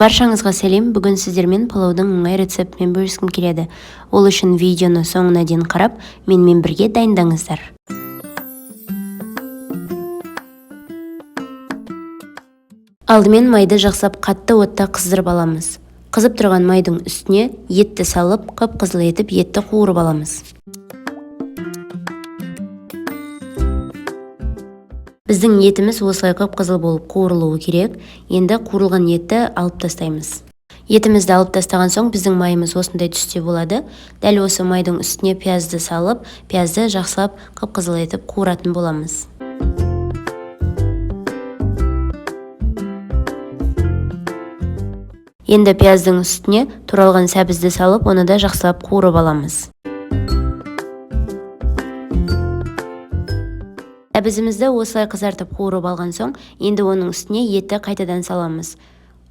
Баршаңызға сәлем. Бүгін сіздермен палаудың оңай рецептімен бөліскім келеді. Ол үшін видеоны соңына дейін қарап, менімен бірге дайындаңыздар. Алдымен майды жақсап қатты отта қыздырып аламыз. Қызып тұрған майдың үстіне етті салып, қып-қызыл етіп етті қуырып аламыз. Біздің етіміз осылай қып-қызыл болып қуырылуы керек. Енді қуырылған етті алып тастаймыз. Етімізді алып тастаған соң біздің майымыз осындай түсте болады. Дәл осы майдың үстіне пиязды салып, пиязды жақсылап қып-қызыл етіп қуыратын боламыз. Енді пияздың үстіне туралған сәбізді салып, оны да жақсылап қуырып аламыз. Сәбізімізді осылай қызартып қуырып алған соң, енді оның үстіне етті қайтадан саламыз.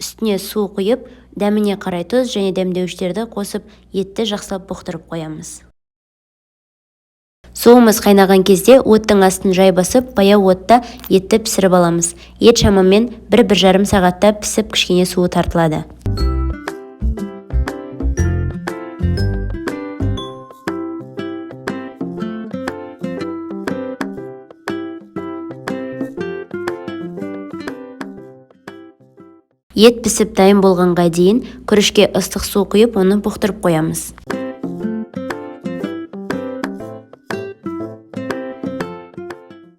Үстіне су құйып, дәміне қарай тұз және дәмдеуіштерді қосып, етті жақсылап бұқтырып қоямыз. Суымыз қайнаған кезде оттың астын жай басып, баяу отта етті пісіріп аламыз. Ет шамамен 1-1,5 сағатта пісіп, кішкене суы тартылады. Ет пісіп дайын болғанға дейін күрішке ыстық су құйып, оны бұқтырып қоямыз.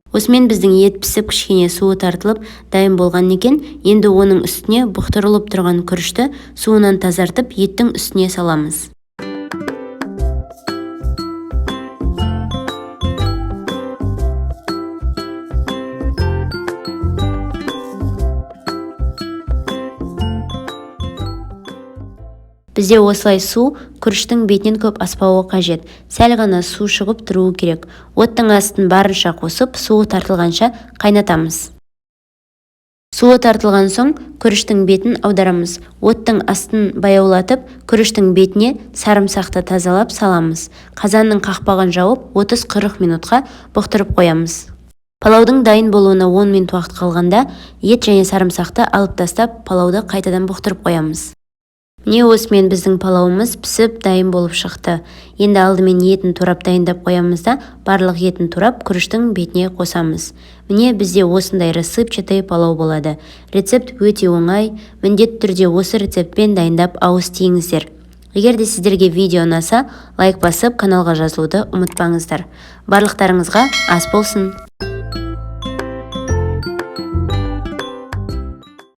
Осымен біздің ет пісіп, кішкене суы тартылып дайын болған екен. Енді оның үстіне бұқтырылып тұрған күрішті суынан тазартып, еттің үстіне саламыз. Бізде осылай су күріштің бетінен көп аспауы қажет. Сәл ғана су шығып тұруы керек. Оттың астын барынша қосып, суы тартылғанша қайнатамыз. Суы тартылған соң күріштің бетін аударамыз. Оттың астын баяулатып, күріштің бетіне сарымсақты тазалап саламыз. Қазанның қақпағын жауып, 30-40 минутқа бұқтырып қоямыз. Палаудың дайын болуына 10 минут уақыт қалғанда, ет және сарымсақты алып тастап, палауды қайтадан бұқтырып қоямыз. Міне осымен біздің палауымыз пісіп дайын болып шықты. Енді алдымен етін турап дайындап қоямыз да, барлық етін турап күріштің бетіне қосамыз. Міне бізде осындай рассыпчатый палау болады. Рецепт өте оңай. Міндетті түрде осы рецептпен дайындап ауыз тиіңіздер. Егер де сіздерге видео ұнаса, лайк басып, каналға жазылуды ұмытпаңыздар. Барлықтарыңызға ас болсын.